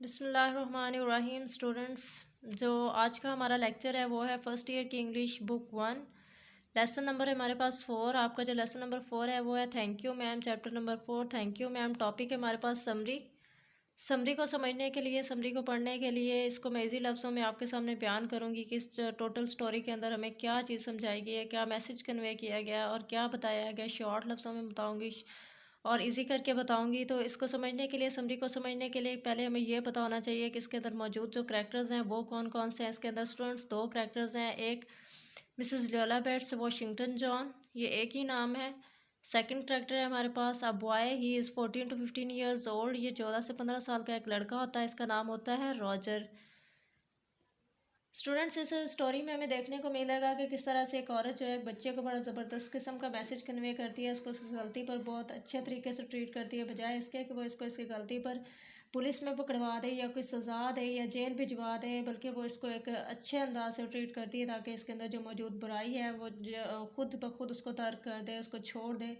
बिस्मिल्लाहिर्रहमानिर्रहीम। स्टूडेंट्स, जो आज का हमारा लेक्चर है वो है फर्स्ट ईयर की इंग्लिश बुक 1। लेसन नंबर है हमारे पास 4। आपका जो लेसन नंबर 4 है वो है thank you ma'am. Chapter number 4 thank you ma'am. Topic है हमारे पास समरी। समरी को समझने के लिए, समरी को पढ़ने के लिए इसको मैं इजी लफ्ज़ों में आपके सामने बयान करूँगी कि इस टोटल स्टोरी के अंदर हमें क्या चीज़ समझाई गई है, क्या मैसेज कन्वे किया गया और क्या बताया गया। शॉर्ट लफ्ज़ों में बताऊँगी और इजी करके बताऊंगी। तो इसको समझने के लिए, समरी को समझने के लिए पहले हमें ये पता होना चाहिए कि इसके अंदर मौजूद जो करैक्टर्स हैं वो कौन कौन से हैं। इसके अंदर स्टूडेंट्स दो करैक्टर्स हैं। एक मिसेस लोला बेट्स वॉशिंगटन जॉन, ये एक ही नाम है। सेकंड करैक्टर है हमारे पास a boy, he is 14 to 15 years old. ये 14 से 15 साल का एक लड़का होता है। इसका नाम होता है रॉजर। स्टूडेंट्स, इस स्टोरी में हमें देखने को मिलेगा कि किस तरह से एक औरत जो है एक बच्चे को बड़ा ज़बरदस्त किस्म का मैसेज कन्वे करती है। उसको उसकी गलती पर बहुत अच्छे तरीके से ट्रीट करती है, बजाय इसके कि वो इसको इसकी गलती पर पुलिस में पकड़वा दे या कोई सज़ा दे या जेल भिजवा दे, बल्कि वो इसको एक अच्छे अंदाज से ट्रीट करती है ताकि इसके अंदर जो मौजूद बुराई है वो खुद ब खुद उसको तर्क कर दे, उसको छोड़ दे।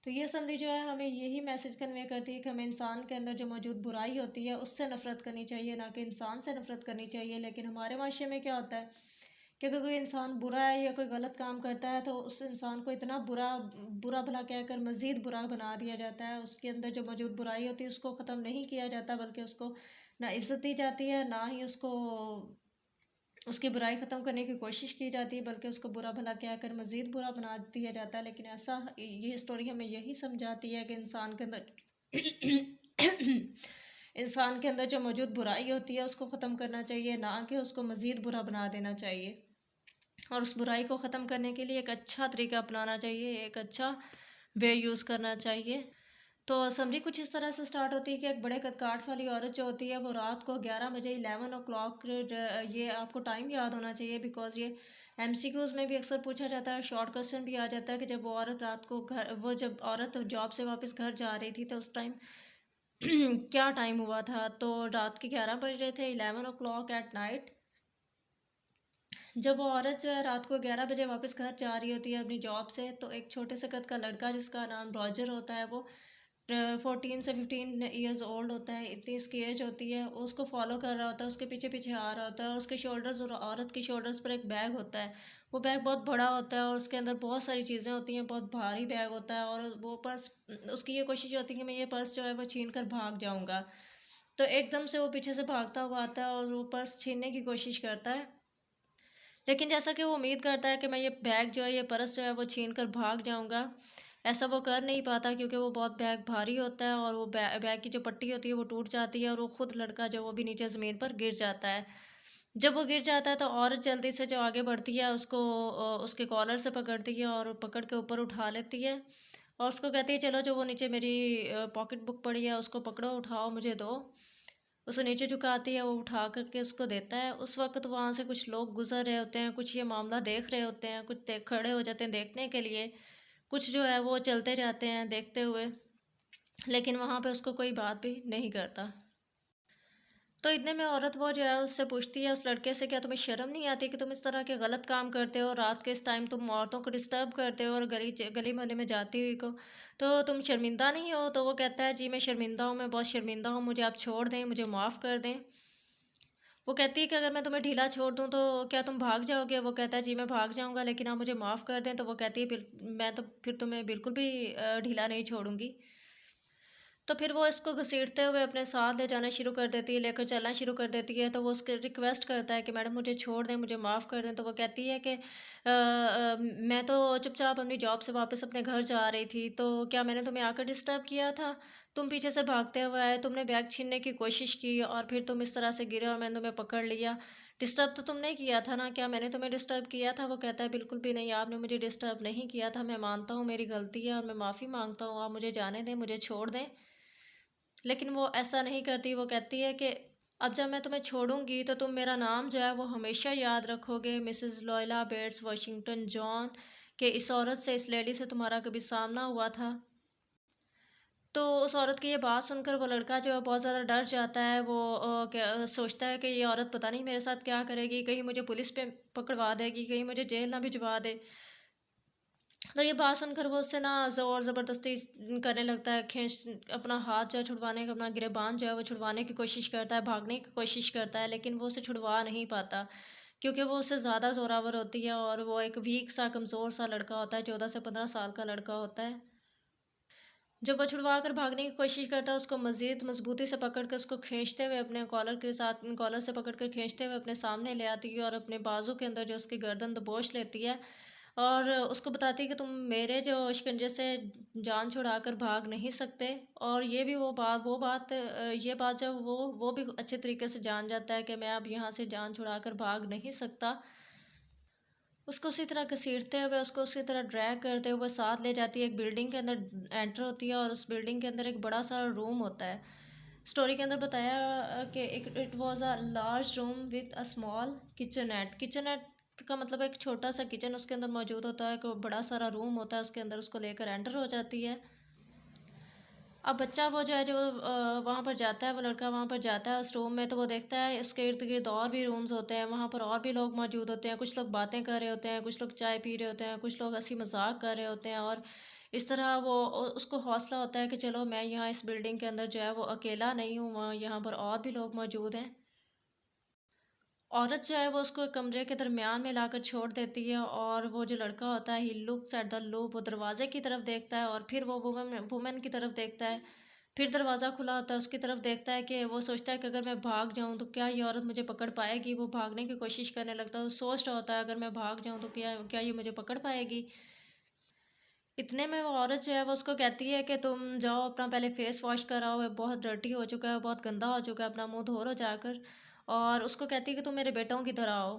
तो ये समझी जो है हमें यही मैसेज कन्वे करती है कि हमें इंसान के अंदर जो मौजूद बुराई होती है उससे नफ़रत करनी चाहिए, ना कि इंसान से नफ़रत करनी चाहिए। लेकिन हमारे माशरे में क्या होता है कि अगर कोई इंसान बुरा है या कोई गलत काम करता है तो उस इंसान को इतना बुरा बुरा भला कहकर मज़ीद बुरा बना दिया जाता है। उसके अंदर जो मौजूद बुराई होती है उसको ख़त्म नहीं किया जाता, बल्कि उसको ना इज़्ज़त दी जाती है, ना ही उसको उसकी बुराई ख़त्म करने की कोशिश की जाती है, बल्कि उसको बुरा भला कहकर मज़ीद बुरा बना दिया जाता है। लेकिन ऐसा, ये स्टोरी हमें यही समझाती है कि इंसान के अंदर इंसान के अंदर जो मौजूद बुराई होती है उसको ख़त्म करना चाहिए, ना कि उसको मज़ीद बुरा बना देना चाहिए। और उस बुराई को ख़त्म करने के लिए एक अच्छा तरीका अपनाना चाहिए, एक अच्छा वे यूज़ करना चाहिए। तो समरी कुछ इस तरह से स्टार्ट होती है कि एक बड़े कदकाठ वाली औरत जो होती है वो रात को 11 बजे 11 o'clock, ये आपको टाइम याद होना चाहिए बिकॉज ये एमसीक्यूज़ में भी अक्सर पूछा जाता है। शॉर्ट क्वेश्चन भी आ जाता है कि जब वो औरत रात को घर, वो जब औरत जॉब से वापस घर जा रही थी तो उस टाइम क्या टाइम हुआ था। तो रात के 11 बज रहे थे, 11 o'clock at night। जब वो औरत जो है रात को 11 बजे वापस घर जा रही होती है अपनी जॉब से, तो एक छोटे से कद का लड़का जिसका नाम रॉजर होता है, वो 14 से 15 ईयर्स ओल्ड होता है, इतनी इसकी एज होती है। वो उसको फॉलो कर रहा होता है, उसके पीछे पीछे आ रहा होता है और उसके शोल्डर्स और औरत के शोल्डर्स पर एक बैग होता है। वो बैग बहुत बड़ा होता है और उसके अंदर बहुत सारी चीज़ें होती हैं, बहुत भारी बैग होता है। और वो पर्स, उसकी ये कोशिश होती है कि मैं ये पर्स जो है वो छीन कर भाग जाऊँगा। तो एकदम से वो पीछे से भागता हुआ आता है और वो पर्स छीनने की कोशिश करता है। लेकिन जैसा कि वो उम्मीद करता है कि मैं ये बैग जो है, ये पर्स जो है वो छीन कर भाग जाऊंगा, ऐसा वो कर नहीं पाता क्योंकि वो बहुत बैग भारी होता है और वो बैग की जो पट्टी होती है वो टूट जाती है और वो खुद लड़का जो वो भी नीचे ज़मीन पर गिर जाता है। जब वो गिर जाता है तो औरत जल्दी से जो आगे बढ़ती है उसको उसके कॉलर से पकड़ती है और पकड़ के ऊपर उठा लेती है और उसको कहती है चलो जो वो नीचे मेरी पॉकेट बुक पड़ी है उसको पकड़ो, उठाओ, मुझे दो। उसे नीचे झुकाती है, वो उठा करके उसको देता है। उस वक्त वहाँ से कुछ लोग गुजर रहे होते हैं, कुछ ये मामला देख रहे होते हैं, कुछ खड़े हो जाते हैं देखने के लिए, कुछ जो है वो चलते जाते हैं देखते हुए, लेकिन वहाँ पे उसको कोई बात भी नहीं करता। तो इतने में औरत वो जो है उससे पूछती है, उस लड़के से, क्या तुम्हें शर्म नहीं आती कि तुम इस तरह के गलत काम करते हो, रात के इस टाइम तुम औरतों को डिस्टर्ब करते हो और गली मोहल्ले में जाती हुई को, तो तुम शर्मिंदा नहीं हो? तो वो कहता है जी मैं शर्मिंदा हूँ, मैं बहुत शर्मिंदा हूँ, मुझे आप छोड़ दें, मुझे माफ़ कर दें। वो कहती है कि अगर मैं तुम्हें ढीला छोड़ दूँ तो क्या तुम भाग जाओगे? वो कहता है जी मैं भाग जाऊँगा, लेकिन आप मुझे माफ़ कर दें। तो वो कहती है मैं तो फिर तुम्हें बिल्कुल भी ढीला नहीं छोड़ूंगी। तो फिर वो इसको घसीटते हुए अपने साथ ले जाना शुरू कर देती है, लेकर चलना शुरू कर देती है। तो वो उसके रिक्वेस्ट करता है कि मैडम मुझे छोड़ दें, मुझे माफ़ कर दें। तो वो कहती है कि मैं तो चुपचाप अपनी जॉब से वापस अपने घर जा रही थी, तो क्या मैंने तुम्हें आकर डिस्टर्ब किया था? तुम पीछे से भागते हुए आए, तुमने बैग छीनने की कोशिश की और फिर तुम इस तरह से गिरे और मैंने तुम्हें पकड़ लिया। डिस्टर्ब तो तुमने किया था ना? क्या मैंने तुम्हें डिस्टर्ब किया था? वो कहता है बिल्कुल भी नहीं, आपने मुझे डिस्टर्ब नहीं किया था। मैं मानता हूँ मेरी गलती है और मैं माफ़ी मांगता हूँ, आप मुझे जाने दें, मुझे छोड़ दें। लेकिन वो ऐसा नहीं करती। वो कहती है कि अब जब मैं तुम्हें छोड़ूंगी तो तुम मेरा नाम जो है वो हमेशा याद रखोगे, Mrs Loyla Bates Washington John, कि इस औरत से, इस लेडी से तुम्हारा कभी सामना हुआ था। तो उस औरत की ये बात सुनकर वो लड़का जो है बहुत ज़्यादा डर जाता है। वो सोचता है कि ये औरत पता नहीं मेरे साथ क्या करेगी, कहीं मुझे पुलिस पे पकड़वा देगी, कहीं मुझे जेल ना भिजवा दे। तो ये बात सुनकर वो उससे ना ज़ोर ज़बरदस्ती करने लगता है, खींच अपना हाथ जो है छुड़वाने का, अपना गिरबान जो है वो छुड़वाने की कोशिश करता है, भागने की कोशिश करता है, लेकिन वो उसे छुड़वा नहीं पाता, क्योंकि वो उससे ज़्यादा ज़ोरावर होती है और वो एक वीक सा, कमज़ोर सा लड़का होता है, 14 से 15 साल का लड़का होता है। जब वो छुड़वा कर भागने की कोशिश करता है, उसको मज़ीद मज़बूती से पकड़ कर उसको खींचते हुए अपने कॉलर के साथ, कॉलर से पकड़ कर खींचते हुए अपने सामने ले आती है और अपने बाजू के अंदर जो उसकी गर्दन दबोच लेती है और उसको बताती है कि तुम मेरे जो शिकंजे से जान छुड़ा कर भाग नहीं सकते। और ये भी ये बात जब वो भी अच्छे तरीके से जान जाता है कि मैं अब यहाँ से जान छुड़ा कर भाग नहीं सकता। उसको उसी तरह घसीटते हुए, उसको उसी तरह ड्रैग करते हुए साथ ले जाती है, एक बिल्डिंग के अंदर एंटर होती है और उस बिल्डिंग के अंदर एक बड़ा सारा रूम होता है। स्टोरी के अंदर बताया कि it was a large room with a small kitchenette. Kitchenette का मतलब एक छोटा सा किचन उसके अंदर मौजूद होता है, कि बड़ा सारा रूम होता है उसके अंदर, उसको लेकर एंटर हो जाती है। अब बच्चा वो जो है जो वहाँ पर जाता है, वो लड़का वहाँ पर जाता है उस रूम में, तो वो देखता है उसके इर्द गिर्द और भी रूम्स होते हैं, वहाँ पर और भी लोग मौजूद होते हैं, कुछ लोग बातें कर रहे होते हैं, कुछ लोग चाय पी रहे होते हैं, कुछ लोग हंसी मजाक कर रहे होते हैं। और इस तरह वो उसको हौसला होता है कि चलो मैं यहाँ इस बिल्डिंग के अंदर जो है वो अकेला नहीं हूँ, वहाँ यहाँ पर और भी लोग मौजूद हैं। औरत जो है वो उसको एक कमरे के दरमियान में लाकर छोड़ देती है और वो जो लड़का होता है, he looks at the loop, वो दरवाजे की तरफ देखता है और फिर वो वुमन वुमेन की तरफ देखता है। फिर दरवाज़ा खुला होता है, उसकी तरफ देखता है कि वो सोचता है कि अगर मैं भाग जाऊँ तो क्या ये औरत मुझे पकड़ पाएगी। वो भागने की कोशिश करने लगता है, वो सोच रहा होता है अगर मैं भाग जाऊँ तो क्या क्या ये मुझे पकड़ पाएगी। इतने में वो औरत जो है वो उसको कहती है कि तुम जाओ अपना पहले फेस वॉश कराओ, ये बहुत डर्टी हो चुका है, बहुत गंदा हो चुका है, अपना मुंह धो लो जाकर। और उसको कहती है कि तुम मेरे बेटों की तरह आओ।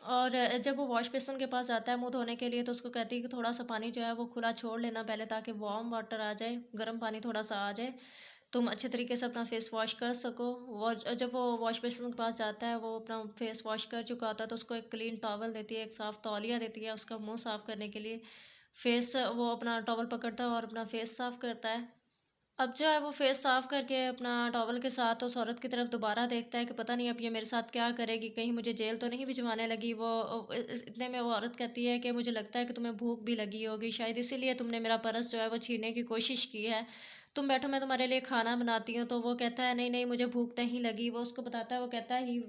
और जब वो वॉश बेसिन के पास जाता है मुंह धोने के लिए, तो उसको कहती है कि थोड़ा सा पानी जो है वो खुला छोड़ लेना पहले, ताकि वार्म वाटर आ जाए, गर्म पानी थोड़ा सा आ जाए, तुम अच्छे तरीके से अपना फेस वॉश कर सको। जब वो वॉश बेसिन के पास जाता है, वो अपना फेस वॉश कर चुका होता है, तो उसको एक क्लीन टॉवल देती है, एक साफ़ तौलिया देती है उसका मुंह साफ़ करने के लिए। फेस वो अपना टॉवल पकड़ता है और अपना फेस साफ़ करता है। अब जो है वो फेस साफ करके अपना टॉवल के साथ उस औरत की तरफ दोबारा देखता है कि पता नहीं अब ये मेरे साथ क्या करेगी, कहीं मुझे जेल तो नहीं भिजवाने लगी। वो इतने में वो औरत कहती है कि मुझे लगता है कि तुम्हें भूख भी लगी होगी, शायद इसीलिए तुमने मेरा पर्स जो है वो छीनने की कोशिश की है। तुम बैठो, मैं तुम्हारे लिए खाना बनाती हूँ। तो वो कहता है नहीं नहीं, मुझे भूख नहीं लगी। वो उसको बताता है, वो कहता है he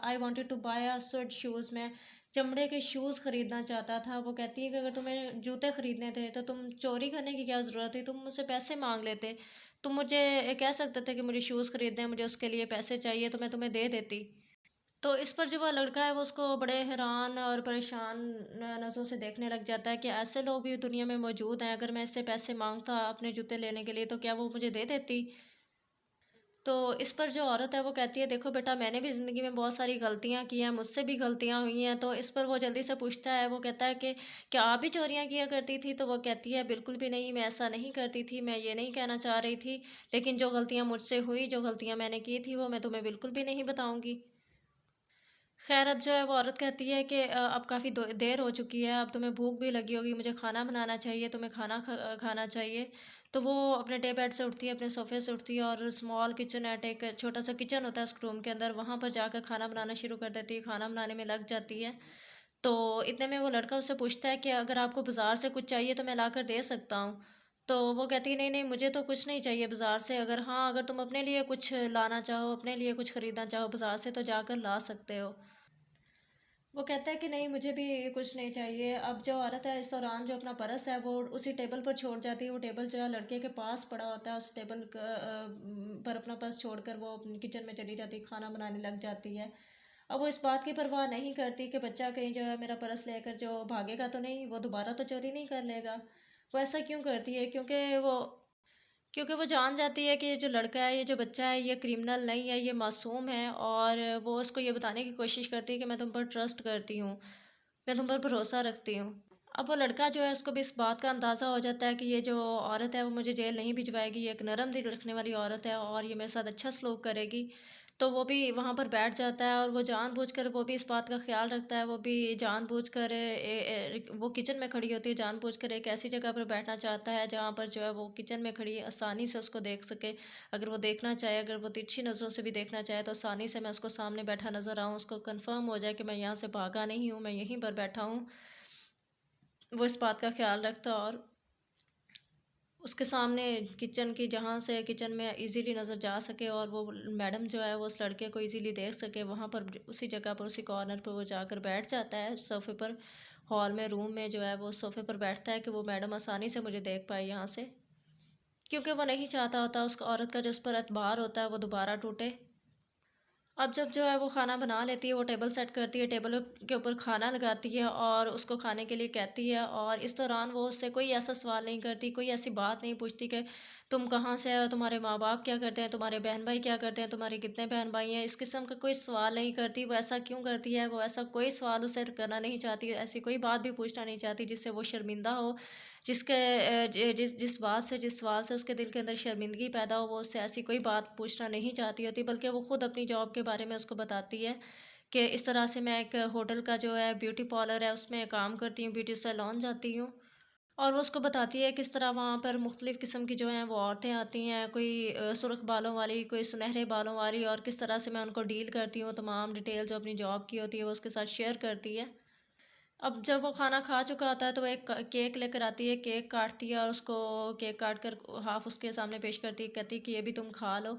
I wanted to buy a sweat shoes, मैं चमड़े के शूज़ ख़रीदना चाहता था। वो कहती है कि अगर तुम्हें जूते ख़रीदने थे तो तुम चोरी करने की क्या ज़रूरत थी, तुम मुझसे पैसे मांग लेते। तुम मुझे कह सकते थे कि मुझे शूज़ ख़रीदने हैं, मुझे उसके लिए पैसे चाहिए, तो मैं तुम्हें दे देती। तो इस पर जो वह लड़का है वो उसको बड़े हैरान और परेशान नज़रों से देखने लग जाता है कि ऐसे लोग भी दुनिया में मौजूद हैं, अगर मैं इससे पैसे मांगता अपने जूते लेने के लिए तो क्या वो मुझे दे देती। तो इस पर जो औरत है वो कहती है, देखो बेटा, मैंने भी ज़िंदगी में बहुत सारी गलतियाँ की हैं, मुझसे भी गलतियाँ हुई हैं। तो इस पर वो जल्दी से पूछता है, वो कहता है कि क्या आप भी चोरियाँ किया करती थी? तो वो कहती है, बिल्कुल भी नहीं, मैं ऐसा नहीं करती थी, मैं ये नहीं कहना चाह रही थी, लेकिन जो गलतियाँ मुझसे हुई, जो गलतियाँ मैंने की थी, वो मैं तुम्हें बिल्कुल भी नहीं बताऊँगी। खैर अब जो है वो औरत कहती है कि अब काफ़ी देर हो चुकी है, अब तुम्हें भूख भी लगी होगी, मुझे खाना बनाना चाहिए, तुम्हें खाना चाहिए। तो वो अपने डे बेड से उठती है, अपने सोफ़े से उठती है और स्मॉल किचन एट, एक छोटा सा किचन होता है उस रूम के अंदर, वहाँ पर जाकर खाना बनाना शुरू कर देती है, खाना बनाने में लग जाती है। तो इतने में वो लड़का उससे पूछता है कि अगर आपको बाज़ार से कुछ चाहिए तो मैं लाकर दे सकता हूँ। तो वो कहती है, नहीं नहीं, मुझे तो कुछ नहीं चाहिए बाज़ार से, अगर हाँ अगर तुम अपने लिए कुछ लाना चाहो, अपने लिए कुछ ख़रीदना चाहो बाज़ार से, तो जाकर ला सकते हो। वो कहता है कि नहीं, मुझे भी कुछ नहीं चाहिए। अब जो औरत है इस दौरान जो अपना पर्स है वो उसी टेबल पर छोड़ जाती है। वो टेबल जो है लड़के के पास पड़ा होता है, उस टेबल पर अपना पर्स छोड़कर वो अपनी किचन में चली जाती है, खाना बनाने लग जाती है। अब वो इस बात की परवाह नहीं करती कि बच्चा कहीं जो है मेरा पर्स लेकर जो भागेगा तो नहीं, वो दोबारा तो चोरी नहीं कर लेगा। वो ऐसा क्यों करती है? क्योंकि वो जान जाती है कि ये जो लड़का है, ये जो बच्चा है, ये क्रिमिनल नहीं है, ये मासूम है। और वो उसको ये बताने की कोशिश करती है कि मैं तुम पर ट्रस्ट करती हूँ, मैं तुम पर भरोसा रखती हूँ। अब वो लड़का जो है उसको भी इस बात का अंदाज़ा हो जाता है कि ये जो औरत है वो मुझे जेल नहीं भिजवाएगी, ये एक नरम दिल रखने वाली औरत है और ये मेरे साथ अच्छा सलूक करेगी। तो वो भी वहाँ पर बैठ जाता है और वो जानबूझकर वो भी इस बात का ख्याल रखता है, वो भी जानबूझकर वो किचन में खड़ी होती है, जानबूझकर एक ऐसी जगह पर बैठना चाहता है जहाँ पर जो है वो किचन में खड़ी आसानी से उसको देख सके। अगर वो देखना चाहे, अगर वो तिरछी नज़रों से भी देखना चाहे, तो आसानी से मैं उसको सामने बैठा नज़र आऊँ, उसको कंफर्म हो जाए कि मैं यहाँ से भागा नहीं हूँ, मैं यहीं पर बैठा हूँ। वो इस बात का ख्याल रखता और उसके सामने किचन की, जहाँ से किचन में इजीली नज़र जा सके और वो मैडम जो है वो उस लड़के को इजीली देख सके, वहाँ पर उसी जगह पर, उसी कॉर्नर पर वो जाकर बैठ जाता है सोफ़े पर। हॉल में, रूम में जो है वो सोफ़े पर बैठता है कि वो मैडम आसानी से मुझे देख पाए यहाँ से, क्योंकि वो नहीं चाहता होता उस औरत का जो उस पर एतबार होता है वो दोबारा टूटे। अब जब जो है वो खाना बना लेती है, वो टेबल सेट करती है, टेबल के ऊपर खाना लगाती है और उसको खाने के लिए कहती है, और इस दौरान वो उससे कोई ऐसा सवाल नहीं करती, कोई ऐसी बात नहीं पूछती कि तुम कहाँ से हो, तुम्हारे माँ बाप क्या करते हैं, तुम्हारे बहन भाई क्या करते हैं, तुम्हारे कितने बहन भाई हैं, इस किस्म का कोई सवाल नहीं करती। वो ऐसा क्यों करती है? वो ऐसा कोई सवाल उससे करना नहीं चाहती, ऐसी कोई बात भी पूछना नहीं चाहती जिससे वो शर्मिंदा हो, जिसके जिस जिस बात से, जिस सवाल से उसके दिल के अंदर शर्मिंदगी पैदा हो, वो उससे ऐसी कोई बात पूछना नहीं चाहती होती, बल्कि वो ख़ुद अपनी जॉब के बारे में उसको बताती है कि इस तरह से मैं एक होटल का जो है ब्यूटी पार्लर है उसमें काम करती हूँ, ब्यूटी सैलून जाती हूँ। और वो उसको बताती है किस तरह वहाँ पर मुख्तलिफ़ किस्म की जो हैं वो औरतें आती हैं, कोई सुर्ख बालों वाली, कोई सुनहरे बालों वाली, और किस तरह से मैं उनको डील करती हूँ। तमाम डिटेल जो अपनी जॉब की होती है वो उसके साथ शेयर करती है। अब जब वो खाना खा चुका होता है तो वो एक केक लेकर आती है, केक काटती है और उसको केक काट कर हाफ उसके सामने पेश करती है, कहती है कि ये भी तुम खा लो।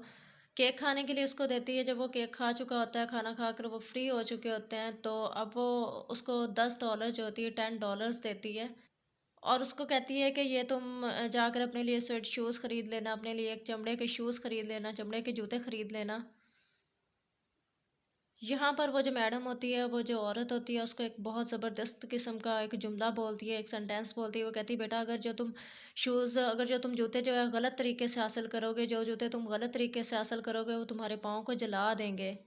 केक खाने के लिए उसको देती है। जब वो केक खा चुका होता है, खाना खाकर वो फ्री हो चुके होते हैं, तो अब वो उसको $10 जो होती है, $10 देती है और उसको कहती है कि ये तुम जाकर अपने लिए स्वेट शूज़ ख़रीद लेना, अपने लिए एक चमड़े के शूज़ ख़रीद लेना, चमड़े के जूते ख़रीद लेना। यहाँ पर वो जो मैडम होती है, वो जो औरत होती है, उसको एक बहुत ज़बरदस्त किस्म का एक जुमला बोलती है, एक सेंटेंस बोलती है। वो कहती है, बेटा अगर जो तुम जूते जो है गलत तरीके से हासिल करोगे, जो जूते तुम गलत तरीके से हासिल करोगे, वो तुम्हारे पाँव को जला देंगे।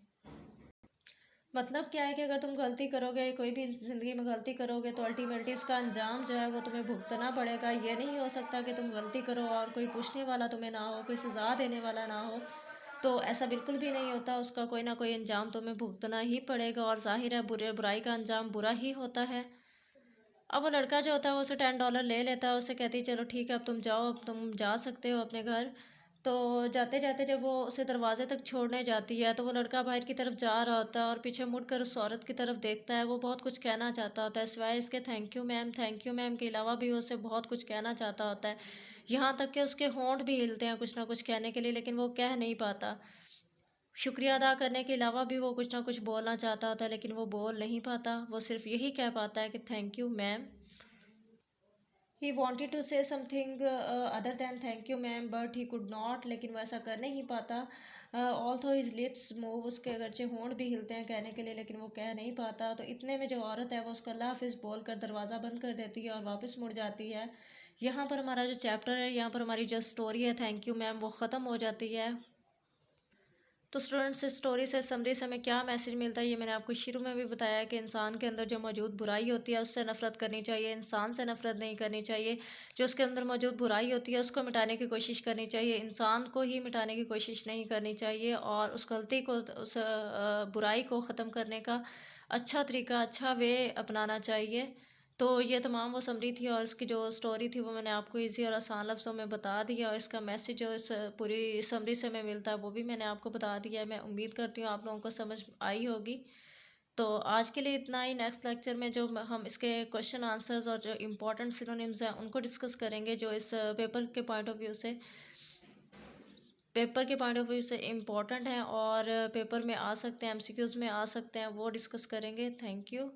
मतलब क्या है कि अगर तुम गलती करोगे, कोई भी ज़िंदगी में गलती करोगे, तो अल्टीमेटली उसका अंजाम जो है वो तुम्हें भुगतना पड़ेगा। ये नहीं हो सकता कि तुम गलती करो और कोई पूछने वाला तुम्हें ना हो, कोई सज़ा देने वाला ना हो। तो ऐसा बिल्कुल भी नहीं होता, उसका कोई ना कोई अंजाम तुम्हें भुगतना ही पड़ेगा, और ज़ाहिर है बुराई का अंजाम बुरा ही होता है। अब वो लड़का जो होता है वो उसे $10 ले लेता है, उसे कहती है चलो ठीक है, अब तुम जाओ, अब तुम जा सकते हो अपने घर। तो जाते जाते जब वो उसे दरवाजे तक छोड़ने जाती है, तो वो लड़का बाहर की तरफ जा रहा होता है और पीछे मुड़कर उस औरत की तरफ देखता है। वो बहुत कुछ कहना चाहता होता है, सिवाय इसके थैंक यू मैम के अलावा भी वो उससे बहुत कुछ कहना चाहता होता है। यहाँ तक कि उसके होंठ भी हिलते हैं कुछ ना कुछ कहने के लिए, लेकिन वो कह नहीं पाता। शुक्रिया अदा करने के अलावा भी वो कुछ ना कुछ बोलना चाहता होता है, लेकिन वो बोल नहीं पाता। वो सिर्फ यही कह पाता है कि thank you ma'am. He wanted to say something other than thank you ma'am, but he could not, लेकिन वो ऐसा कर नहीं पाता। ऑल्थो हिज लिप्स मूव, उसके अगरचे होंठ भी हिलते हैं कहने के लिए, लेकिन वो कह नहीं पाता। तो इतने में जो औरत है वो उसका अल्लाह हाफिज़ बोल कर दरवाज़ा बंद कर देती है और वापस मुड़ जाती है। यहाँ पर हमारा जो चैप्टर है, यहाँ पर हमारी जो स्टोरी है थैंक यू मैम, वो ख़त्म हो जाती है। तो स्टूडेंट्स, इस स्टोरी से, समरी से हमें क्या मैसेज मिलता है, ये मैंने आपको शुरू में भी बताया कि इंसान के अंदर जो मौजूद बुराई होती है उससे नफ़रत करनी चाहिए, इंसान से नफ़रत नहीं करनी चाहिए। जो उसके अंदर मौजूद बुराई होती है उसको मिटाने की कोशिश करनी चाहिए, इंसान को ही मिटाने की कोशिश नहीं करनी चाहिए। और उस गलती को, उस बुराई को ख़त्म करने का अच्छा तरीका, अच्छा वे अपनाना चाहिए। तो ये तमाम वो समरी थी और इसकी जो स्टोरी थी वो मैंने आपको इजी और आसान लफ्ज़ों में बता दिया, और इसका मैसेज जो इस पूरी समरी से हमें मिलता है वो भी मैंने आपको बता दिया है। मैं उम्मीद करती हूँ आप लोगों को समझ आई होगी। तो आज के लिए इतना ही। नेक्स्ट लेक्चर में जो हम इसके क्वेश्चन आंसर्स और जो इम्पोर्टेंट सिनोनिम्स हैं उनको डिस्कस करेंगे, जो इस पेपर के पॉइंट ऑफ व्यू से इम्पोर्टेंट हैं और पेपर में आ सकते हैं, एमसीक्यूज़ में आ सकते हैं, वो डिस्कस करेंगे। Thank you.